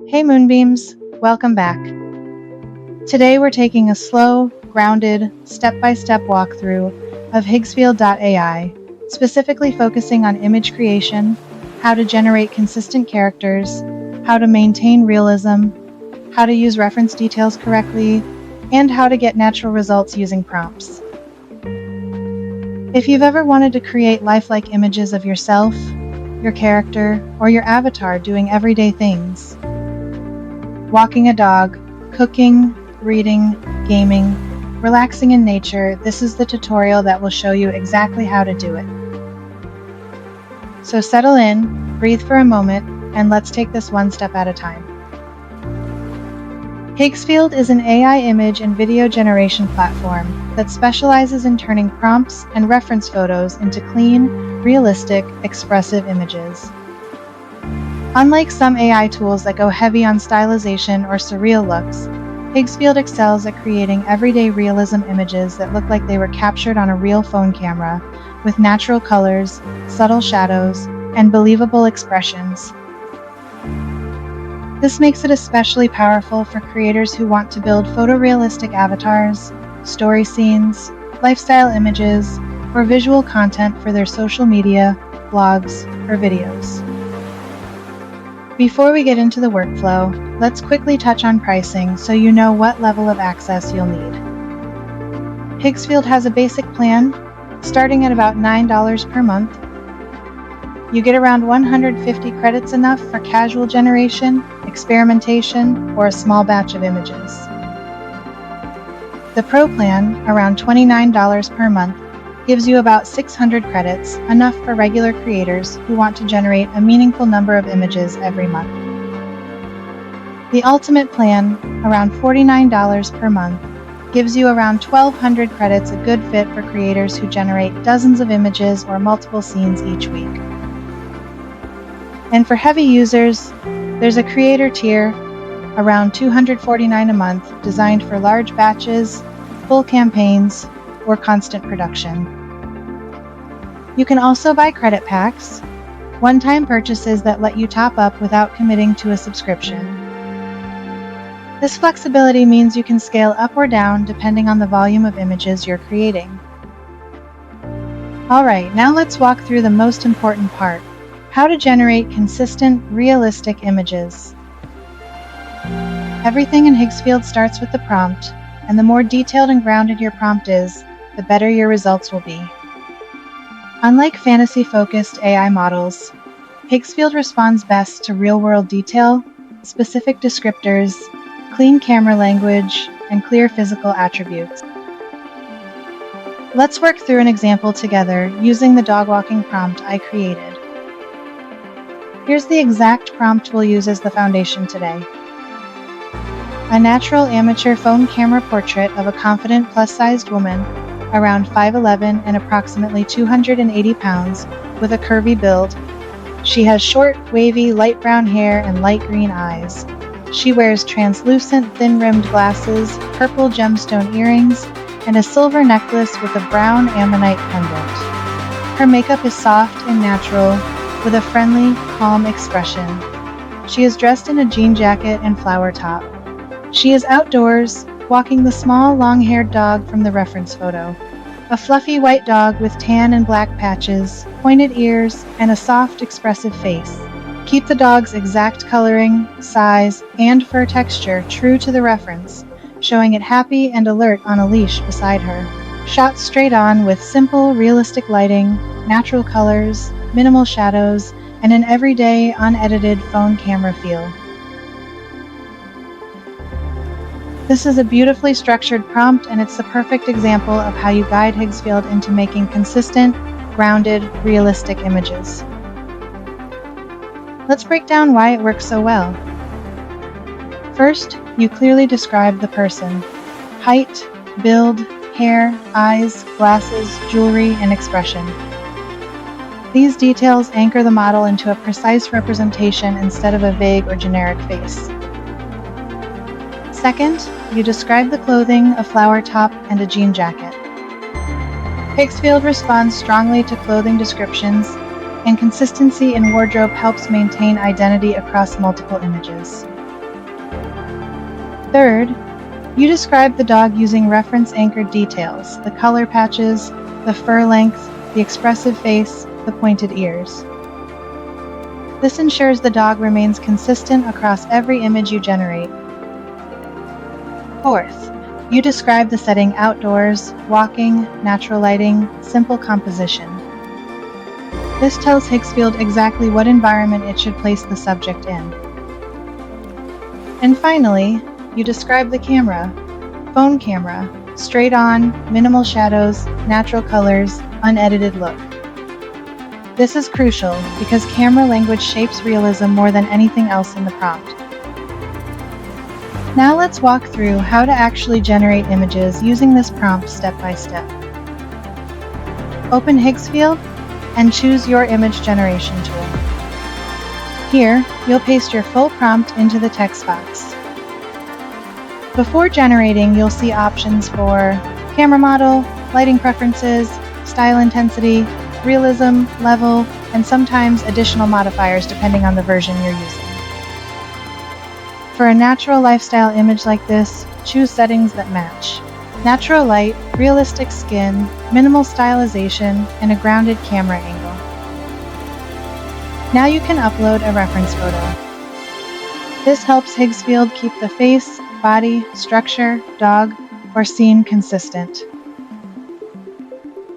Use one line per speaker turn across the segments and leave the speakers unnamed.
Hey Moonbeams, welcome back. Today we're taking a slow, grounded, step-by-step walkthrough of Higgsfield AI, specifically focusing on image creation, how to generate consistent characters, how to maintain realism, how to use reference details correctly, and how to get natural results using prompts. If you've ever wanted to create lifelike images of yourself, your character, or your avatar doing everyday things, walking a dog, cooking, reading, gaming, relaxing in nature, this is the tutorial that will show you exactly how to do it. So settle in, breathe for a moment, and let's take this one step at a time. Higgsfield is an AI image and video generation platform that specializes in turning prompts and reference photos into clean, realistic, expressive images. Unlike some AI tools that go heavy on stylization or surreal looks, Higgsfield excels at creating everyday realism images that look like they were captured on a real phone camera, with natural colors, subtle shadows, and believable expressions. This makes it especially powerful for creators who want to build photorealistic avatars, story scenes, lifestyle images, or visual content for their social media, blogs, or videos. Before we get into the workflow, let's quickly touch on pricing so you know what level of access you'll need. Higgsfield has a basic plan, starting at about $9 per month. You get around 150 credits, enough for casual generation, experimentation, or a small batch of images. The Pro plan, around $29 per month, gives you about 600 credits, enough for regular creators who want to generate a meaningful number of images every month. The Ultimate plan, around $49 per month, gives you around 1,200 credits, a good fit for creators who generate dozens of images or multiple scenes each week. And for heavy users, there's a creator tier, around $249 a month, designed for large batches, full campaigns, or constant production. You can also buy credit packs, one-time purchases that let you top up without committing to a subscription. This flexibility means you can scale up or down depending on the volume of images you're creating. Alright, now let's walk through the most important part: how to generate consistent, realistic images. Everything in Higgsfield starts with the prompt, and the more detailed and grounded your prompt is, the better your results will be. Unlike fantasy-focused AI models, Higgsfield responds best to real-world detail, specific descriptors, clean camera language, and clear physical attributes. Let's work through an example together using the dog walking prompt I created. Here's the exact prompt we'll use as the foundation today. A natural amateur phone camera portrait of a confident plus-sized woman, around 5'11" and approximately 280 pounds, with a curvy build. She has short, wavy, light brown hair and light green eyes. She wears translucent, thin-rimmed glasses, purple gemstone earrings, and a silver necklace with a brown ammonite pendant. Her makeup is soft and natural, with a friendly, calm expression. She is dressed in a jean jacket and flower top. She is outdoors, walking the small, long-haired dog from the reference photo. A fluffy white dog with tan and black patches, pointed ears, and a soft, expressive face. Keep the dog's exact coloring, size, and fur texture true to the reference, showing it happy and alert on a leash beside her. Shot straight on with simple, realistic lighting, natural colors, minimal shadows, and an everyday, unedited phone camera feel. This is a beautifully structured prompt, and it's the perfect example of how you guide Higgsfield into making consistent, grounded, realistic images. Let's break down why it works so well. First, you clearly describe the person: height, build, hair, eyes, glasses, jewelry, and expression. These details anchor the model into a precise representation instead of a vague or generic face. Second, you describe the clothing: a flower top and a jean jacket. Higgsfield responds strongly to clothing descriptions, and consistency in wardrobe helps maintain identity across multiple images. Third, you describe the dog using reference-anchored details, the color patches, the fur length, the expressive face, the pointed ears. This ensures the dog remains consistent across every image you generate. Fourth, you describe the setting outdoors, walking, natural lighting, simple composition. This tells Higgsfield exactly what environment it should place the subject in. And finally, you describe the camera, phone camera, straight on, minimal shadows, natural colors, unedited look. This is crucial because camera language shapes realism more than anything else in the prompt. Now let's walk through how to actually generate images using this prompt step by step. Open Higgsfield and choose your image generation tool. Here, you'll paste your full prompt into the text box. Before generating, you'll see options for camera model, lighting preferences, style intensity, realism, level, and sometimes additional modifiers depending on the version you're using. For a natural lifestyle image like this, choose settings that match. Natural light, realistic skin, minimal stylization, and a grounded camera angle. Now you can upload a reference photo. This helps Higgsfield keep the face, body, structure, dog, or scene consistent.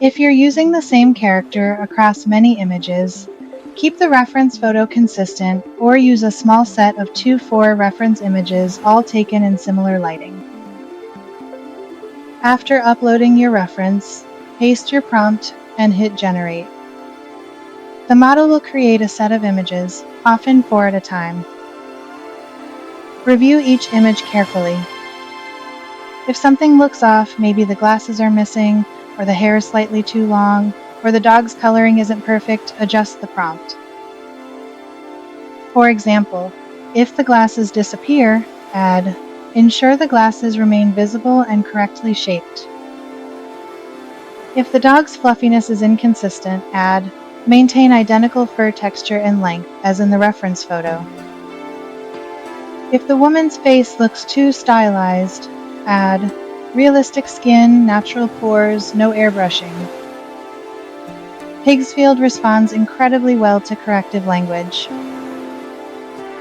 If you're using the same character across many images, keep the reference photo consistent or use a small set of 2-4 reference images all taken in similar lighting. After uploading your reference, paste your prompt and hit generate. The model will create a set of images, often 4 at a time. Review each image carefully. If something looks off, maybe the glasses are missing, or the hair is slightly too long, or the dog's coloring isn't perfect, adjust the prompt. For example, if the glasses disappear, add, ensure the glasses remain visible and correctly shaped. If the dog's fluffiness is inconsistent, add, maintain identical fur texture and length, as in the reference photo. If the woman's face looks too stylized, add, realistic skin, natural pores, no airbrushing. Higgsfield responds incredibly well to corrective language.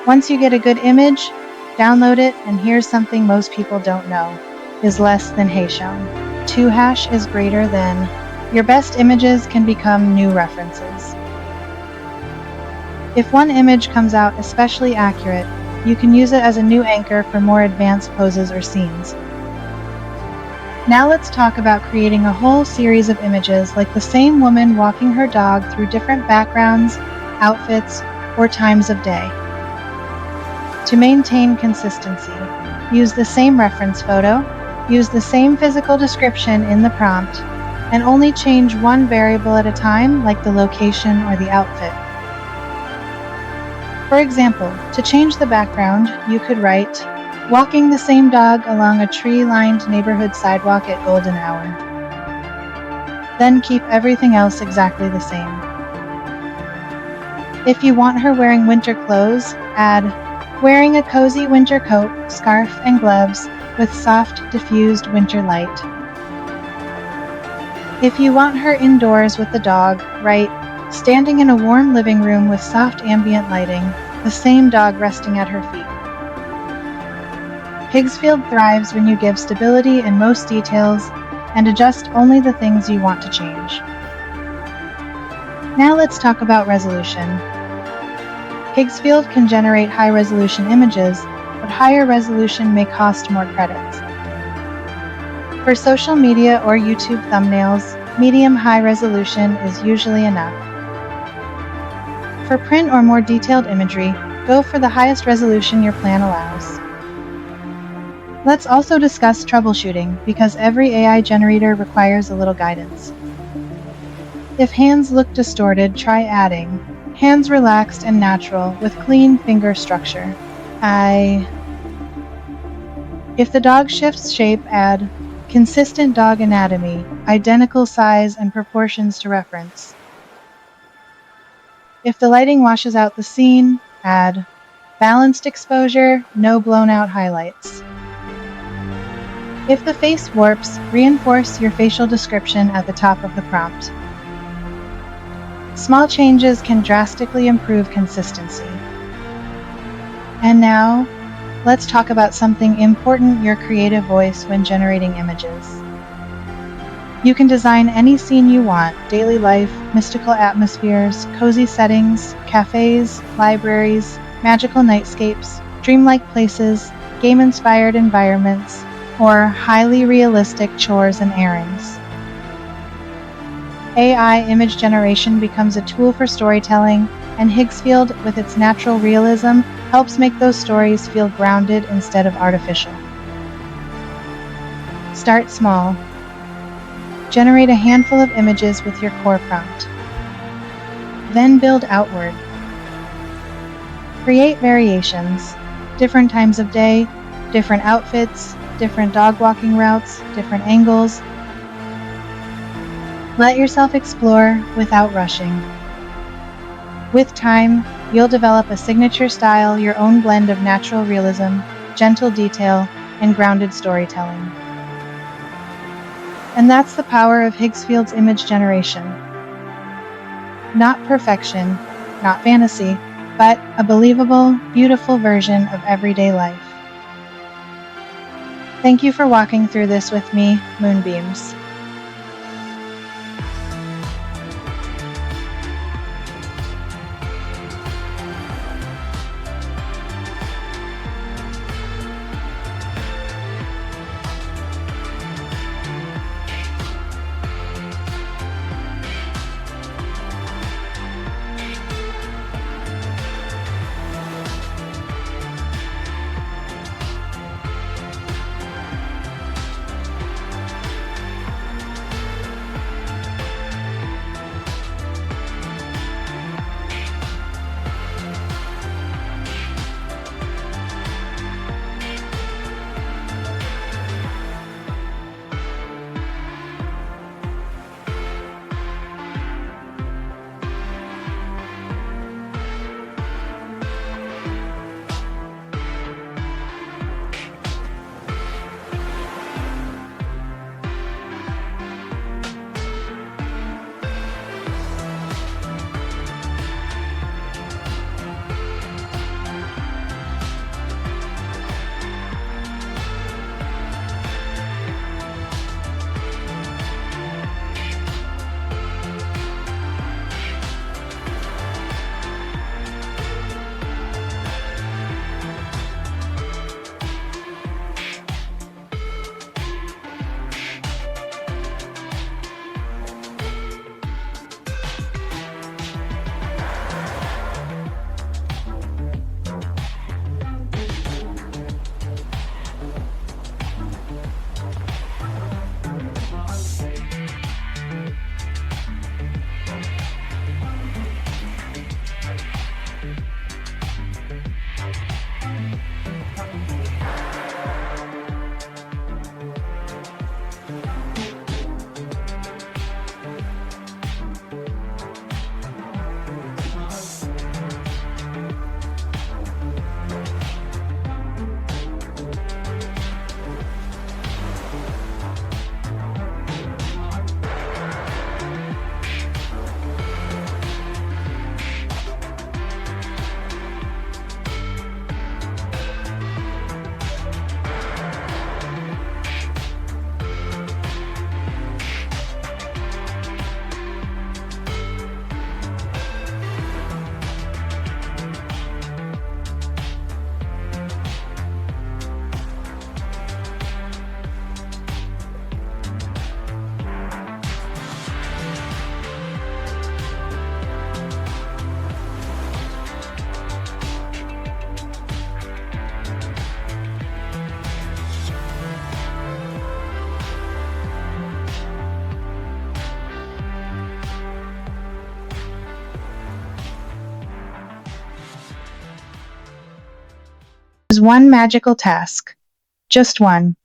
Once you get a good image, download it, and here's something most people don't know. Is less than heygen. 2 hash is greater than. Your best images can become new references. If one image comes out especially accurate, you can use it as a new anchor for more advanced poses or scenes. Now let's talk about creating a whole series of images like the same woman walking her dog through different backgrounds, outfits, or times of day. To maintain consistency, use the same reference photo, use the same physical description in the prompt, and only change one variable at a time, like the location or the outfit. For example, to change the background, you could write, walking the same dog along a tree-lined neighborhood sidewalk at golden hour. Then keep everything else exactly the same. If you want her wearing winter clothes, add, wearing a cozy winter coat, scarf, and gloves with soft, diffused winter light. If you want her indoors with the dog, write, standing in a warm living room with soft ambient lighting, the same dog resting at her feet. Higgsfield thrives when you give stability in most details and adjust only the things you want to change. Now let's talk about resolution. Higgsfield can generate high-resolution images, but higher resolution may cost more credits. For social media or YouTube thumbnails, medium-high resolution is usually enough. For print or more detailed imagery, go for the highest resolution your plan allows. Let's also discuss troubleshooting, because every AI generator requires a little guidance. If hands look distorted, try adding hands relaxed and natural with clean finger structure. If the dog shifts shape, add consistent dog anatomy, identical size and proportions to reference. If the lighting washes out the scene, add balanced exposure, no blown out highlights. If the face warps, reinforce your facial description at the top of the prompt. Small changes can drastically improve consistency. And now, let's talk about something important: your creative voice when generating images. You can design any scene you want: daily life, mystical atmospheres, cozy settings, cafes, libraries, magical nightscapes, dreamlike places, game-inspired environments, or highly realistic chores and errands. AI image generation becomes a tool for storytelling, and Higgsfield, with its natural realism, helps make those stories feel grounded instead of artificial. Start small. Generate a handful of images with your core prompt. Then build outward. Create variations: different times of day, different outfits, different dog walking routes, different angles. Let yourself explore without rushing. With time, you'll develop a signature style, your own blend of natural realism, gentle detail, and grounded storytelling. And that's the power of Higgsfield's image generation. Not perfection, not fantasy, but a believable, beautiful version of everyday life. Thank you for walking through this with me, Moonbeams. Is one magical task. Just one.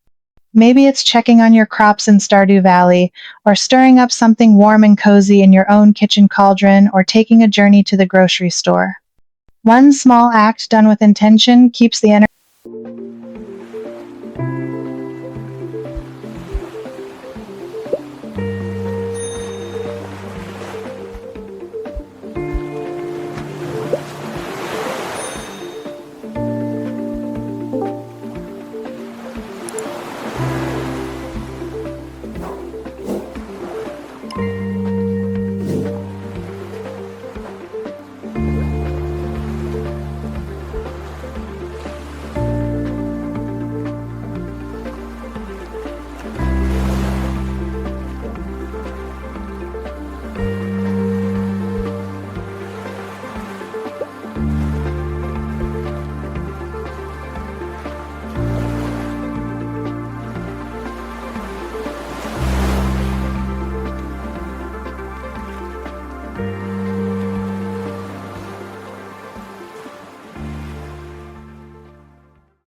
Maybe it's checking on your crops in Stardew Valley, or stirring up something warm and cozy in your own kitchen cauldron, or taking a journey to the grocery store. One small act done with intention keeps the energy